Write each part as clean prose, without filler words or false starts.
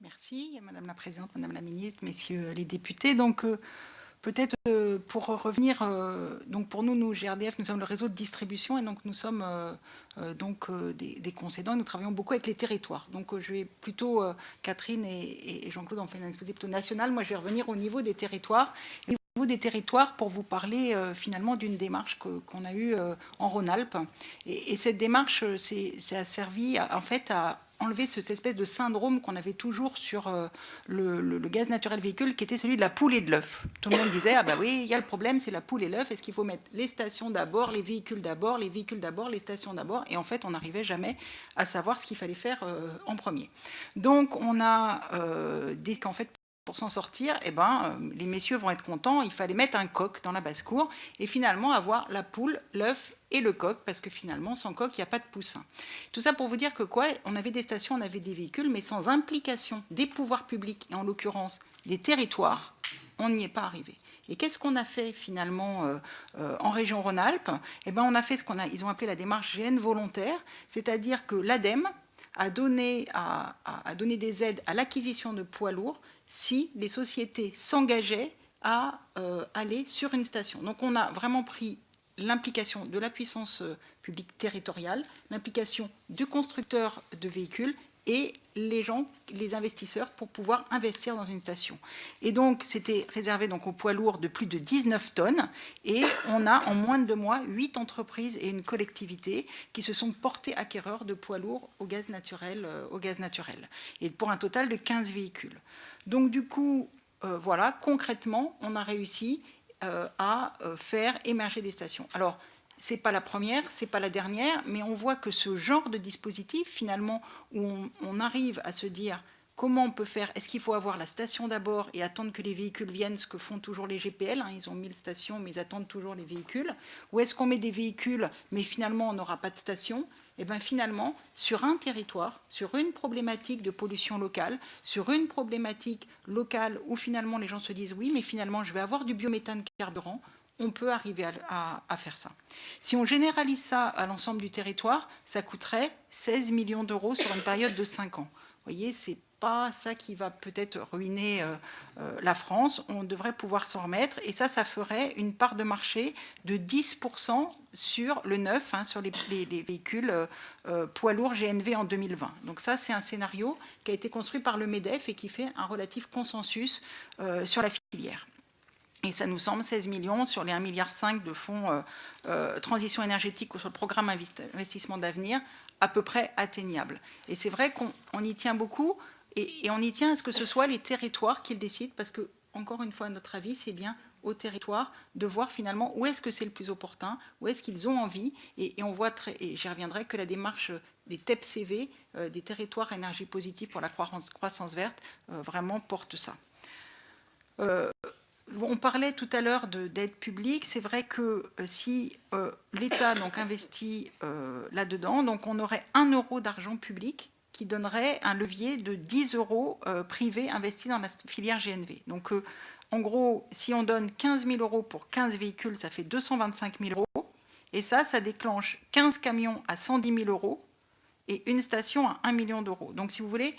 Merci, Madame la Présidente, Madame la Ministre, Messieurs les députés. Donc, peut-être pour revenir, donc pour nous, GRDF, nous sommes le réseau de distribution et donc nous sommes des concédants. Nous travaillons beaucoup avec les territoires. Donc, je vais plutôt, Catherine et Jean-Claude ont fait un exposé plutôt national. Moi, je vais revenir au niveau des territoires. Au niveau des territoires, pour vous parler finalement d'une démarche qu'on a eue en Rhône-Alpes. Et cette démarche, ça a servi en fait à enlever cette espèce de syndrome qu'on avait toujours sur le gaz naturel véhicule, qui était celui de la poule et de l'œuf. Tout le monde disait, ah bah oui, il y a le problème, c'est la poule et l'œuf. Est-ce qu'il faut mettre les stations d'abord, les véhicules d'abord, les stations d'abord? Et en fait, on n'arrivait jamais à savoir ce qu'il fallait faire en premier. Donc, on a dit qu'en fait, pour s'en sortir, les messieurs vont être contents, il fallait mettre un coq dans la basse-cour et finalement avoir la poule, l'œuf et le coq, parce que finalement, sans coq, il n'y a pas de poussin. Tout ça pour vous dire que quoi, on avait des stations, on avait des véhicules, mais sans implication des pouvoirs publics, et en l'occurrence des territoires, on n'y est pas arrivé. Et qu'est-ce qu'on a fait finalement en région Rhône-Alpes? On a fait ils ont appelé la démarche GN volontaire, c'est-à-dire que l'ADEME a donné des aides à l'acquisition de poids lourds si les sociétés s'engageaient à aller sur une station. Donc on a vraiment pris l'implication de la puissance publique territoriale, l'implication du constructeur de véhicules et les investisseurs pour pouvoir investir dans une station. Et donc, c'était réservé donc aux poids lourds de plus de 19 tonnes. Et on a, en moins de 2 mois, 8 entreprises et une collectivité qui se sont portées acquéreurs de poids lourds au gaz naturel. Et pour un total de 15 véhicules. Donc, du coup, voilà, concrètement, on a réussi à faire émerger des stations. Alors, ce n'est pas la première, ce n'est pas la dernière, mais on voit que ce genre de dispositif, finalement, où on arrive à se dire comment on peut faire, est-ce qu'il faut avoir la station d'abord et attendre que les véhicules viennent, ce que font toujours les GPL, hein, ils ont 1000 stations, mais ils attendent toujours les véhicules, ou est-ce qu'on met des véhicules, mais finalement on n'aura pas de station? Et bien finalement, sur un territoire, sur une problématique de pollution locale, sur une problématique locale où finalement les gens se disent oui, mais finalement je vais avoir du biométhane carburant, on peut arriver à faire ça. Si on généralise ça à l'ensemble du territoire, ça coûterait 16 millions d'euros sur une période de 5 ans. Vous voyez, c'est pas ça qui va peut-être ruiner la France. On devrait pouvoir s'en remettre. Et ça ferait une part de marché de 10% sur le neuf, hein, sur les véhicules poids lourds GNV en 2020. Donc ça, c'est un scénario qui a été construit par le MEDEF et qui fait un relatif consensus sur la filière. Et ça nous semble 16 millions sur les 1,5 milliard de fonds transition énergétique ou sur le programme investissement d'avenir, à peu près atteignable. Et c'est vrai qu'on y tient beaucoup, et on y tient à ce que ce soit les territoires qui le décident, parce que, encore une fois, à notre avis, c'est bien aux territoires de voir finalement où est-ce que c'est le plus opportun, où est-ce qu'ils ont envie, et on voit, et j'y reviendrai, que la démarche des TEPCV, des territoires à énergie positive pour la croissance verte, vraiment porte ça. On parlait tout à l'heure d'aide publique. C'est vrai que si l'État investit là-dedans, donc on aurait 1 euro d'argent public qui donnerait un levier de 10 euros privés investis dans la filière GNV. Donc en gros, si on donne 15 000 euros pour 15 véhicules, ça fait 225 000 euros. Et ça déclenche 15 camions à 110 000 euros et une station à 1 million d'euros. Donc si vous voulez,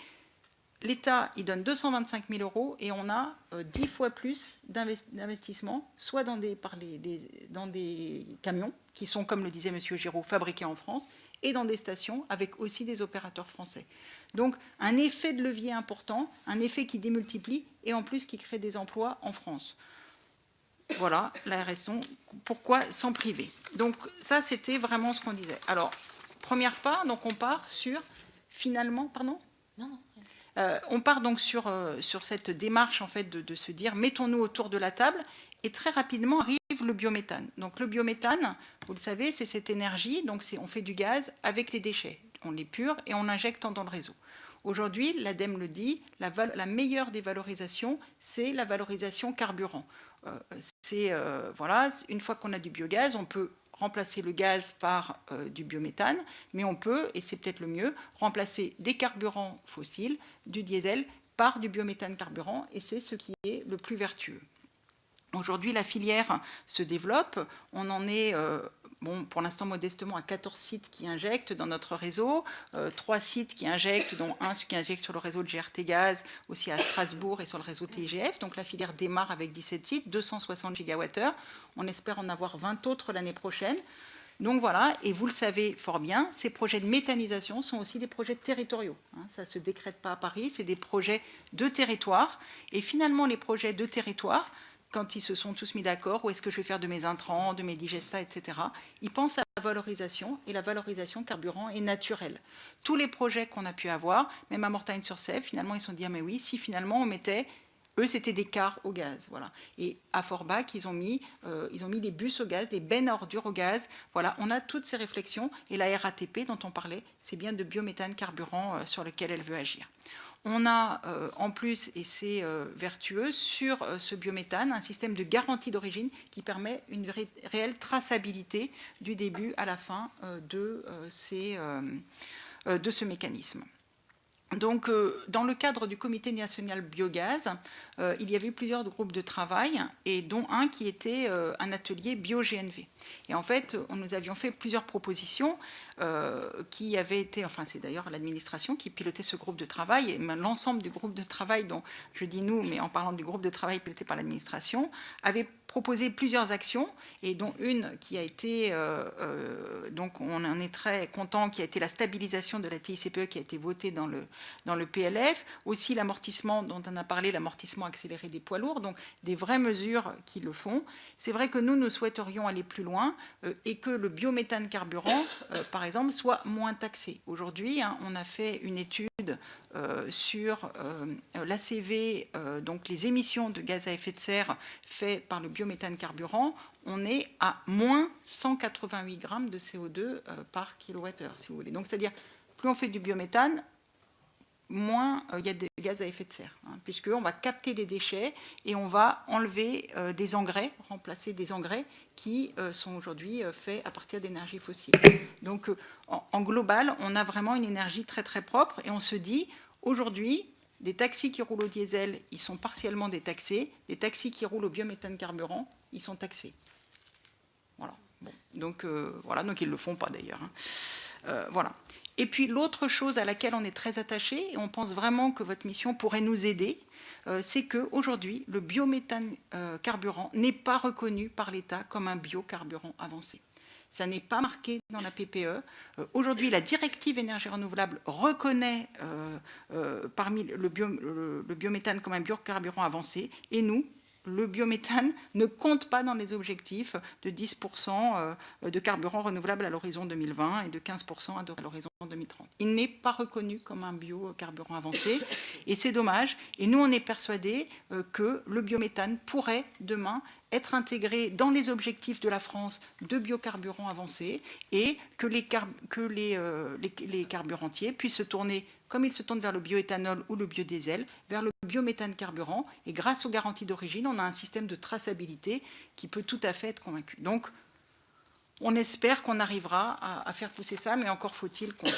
l'État, il donne 225 000 euros et on a 10 fois plus d'investissement, soit dans des camions, qui sont, comme le disait M. Giraud, fabriqués en France, et dans des stations avec aussi des opérateurs français. Donc, un effet de levier important, un effet qui démultiplie et en plus qui crée des emplois en France. Voilà la raison. Pourquoi s'en priver? Donc, ça, c'était vraiment ce qu'on disait. Alors, première part, donc on part sur, finalement, pardon? Non. On part donc sur cette démarche en fait de se dire mettons-nous autour de la table, et très rapidement arrive le biométhane. Donc le biométhane, vous le savez, c'est cette énergie, donc on fait du gaz avec les déchets, on l'épure et on l'injecte dans le réseau. Aujourd'hui, l'ADEME le dit, la meilleure des valorisations, c'est la valorisation carburant. Voilà, une fois qu'on a du biogaz, on peut remplacer le gaz par du biométhane, mais on peut, et c'est peut-être le mieux, remplacer des carburants fossiles, du diesel, par du biométhane carburant, et c'est ce qui est le plus vertueux. Aujourd'hui, la filière se développe, on en est bon, pour l'instant modestement à 14 sites qui injectent dans notre réseau, 3 sites qui injectent, dont un qui injecte sur le réseau de GRT Gaz, aussi à Strasbourg et sur le réseau TIGF. Donc la filière démarre avec 17 sites, 260 gigawattheures. On espère en avoir 20 autres l'année prochaine. Donc voilà, et vous le savez fort bien, ces projets de méthanisation sont aussi des projets territoriaux. Ça ne se décrète pas à Paris, c'est des projets de territoire. Et finalement, les projets de territoire, quand ils se sont tous mis d'accord, où est-ce que je vais faire de mes intrants, de mes digestats, etc., ils pensent à la valorisation, et la valorisation carburant est naturelle. Tous les projets qu'on a pu avoir, même à Mortagne-sur-Sèvre, finalement, ils se sont dit, ah mais oui, si finalement on mettait... Eux, c'était des cars au gaz. Voilà. Et à Forbach, ils ont mis des bus au gaz, des bennes à ordures au gaz. Voilà, on a toutes ces réflexions. Et la RATP dont on parlait, c'est bien de biométhane carburant sur lequel elle veut agir. On a en plus, et c'est vertueux, sur ce biométhane, un système de garantie d'origine qui permet une réelle traçabilité du début à la fin de ce mécanisme. Donc, dans le cadre du Comité national biogaz, il y avait plusieurs groupes de travail, et dont un qui était un atelier bio-GNV. Et en fait, nous avions fait plusieurs propositions qui avaient été, enfin c'est d'ailleurs l'administration qui pilotait ce groupe de travail, et l'ensemble du groupe de travail, dont je dis nous, mais en parlant du groupe de travail piloté par l'administration, avait proposé plusieurs actions, et dont une qui a été, donc on en est très content, qui a été la stabilisation de la TICPE qui a été votée dans le PLF, aussi l'amortissement dont on a parlé, l'amortissement accéléré des poids lourds, donc des vraies mesures qui le font. C'est vrai que nous souhaiterions aller plus loin et que le biométhane carburant, par exemple, soit moins taxé. Aujourd'hui, on a fait une étude sur l'ACV, donc les émissions de gaz à effet de serre faites par le biométhane carburant. On est à moins 188 grammes de CO2 par kilowattheure, si vous voulez. Donc, c'est-à-dire, plus on fait du biométhane, moins il y a des gaz à effet de serre, puisqu'on va capter des déchets et on va enlever des engrais, remplacer des engrais qui sont aujourd'hui faits à partir d'énergie fossile. Donc, en global, on a vraiment une énergie très, très propre, et on se dit, aujourd'hui, des taxis qui roulent au diesel, ils sont partiellement détaxés. Des taxis qui roulent au biométhane carburant, ils sont taxés. Voilà. Bon. Donc, voilà. Donc, ils ne le font pas d'ailleurs. Voilà. Et puis, l'autre chose à laquelle on est très attaché, et on pense vraiment que votre mission pourrait nous aider, c'est qu'aujourd'hui, le biométhane carburant n'est pas reconnu par l'État comme un biocarburant avancé. Ça n'est pas marqué dans la PPE. Aujourd'hui, la directive énergie renouvelable reconnaît parmi le biométhane comme un biocarburant avancé, et nous, le biométhane ne compte pas dans les objectifs de 10% de carburant renouvelable à l'horizon 2020 et de 15% à l'horizon 2030. Il n'est pas reconnu comme un biocarburant avancé, et c'est dommage. Et nous, on est persuadés que le biométhane pourrait demain être intégré dans les objectifs de la France de biocarburants avancés, et que les carburantiers puissent se tourner, comme ils se tournent vers le bioéthanol ou le biodiesel, vers le biométhane carburant. Et grâce aux garanties d'origine, on a un système de traçabilité qui peut tout à fait être convaincu. Donc, on espère qu'on arrivera à faire pousser ça, mais encore faut-il qu'on...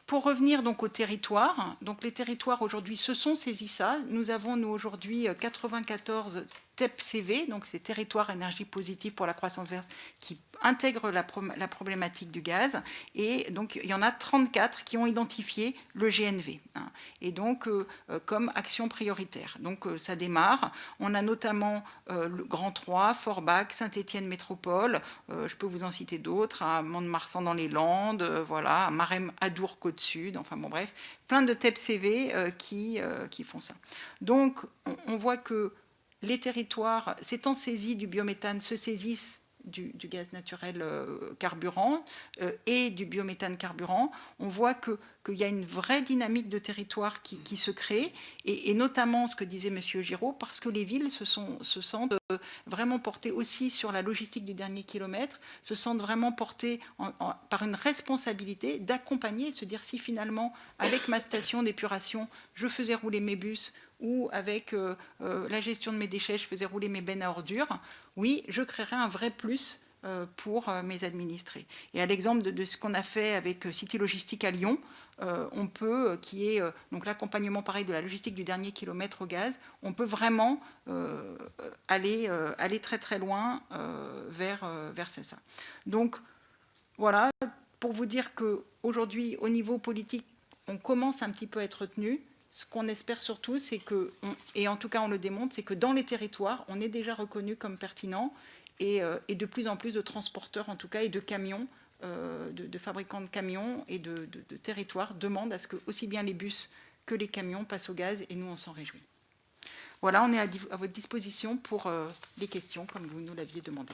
Pour revenir donc au territoire, donc les territoires aujourd'hui se sont saisis ça. Nous avons aujourd'hui 94 TEPCV, donc ces territoires énergie positive pour la croissance verte, qui intègrent la problématique du gaz, et donc il y en a 34 qui ont identifié le GNV, et donc comme action prioritaire. Donc ça démarre. On a notamment le Grand 3, Forbach, Saint-Étienne Métropole, je peux vous en citer d'autres, à Mont-de-Marsan dans les Landes, voilà, à Marem, Adour, Côte-Sud, enfin bon bref, plein de TEPCV qui font ça. Donc on voit que les territoires s'étant saisis du biométhane se saisissent du gaz naturel carburant et du biométhane carburant. On voit qu'il y a une vraie dynamique de territoire qui se crée, et notamment ce que disait M. Giraud, parce que les villes se sentent vraiment portées aussi sur la logistique du dernier kilomètre, se sentent vraiment portées par une responsabilité d'accompagner, se dire, si finalement, avec ma station d'épuration, je faisais rouler mes bus, ou avec la gestion de mes déchets, je faisais rouler mes bennes à ordures, oui, je créerais un vrai plus pour mes administrés. Et à l'exemple de ce qu'on a fait avec City Logistique à Lyon, on peut, qui est donc l'accompagnement pareil de la logistique du dernier kilomètre au gaz, on peut vraiment aller très très loin vers ça. Donc voilà, pour vous dire qu'aujourd'hui, au niveau politique, on commence un petit peu à être tenu. Ce qu'on espère surtout, c'est que, et en tout cas on le démontre, c'est que dans les territoires, on est déjà reconnu comme pertinent et de plus en plus de transporteurs, en tout cas, et de camions, de fabricants de camions et de territoires demandent à ce que aussi bien les bus que les camions passent au gaz, et nous, on s'en réjouit. Voilà, on est à votre disposition pour les questions, comme vous nous l'aviez demandé.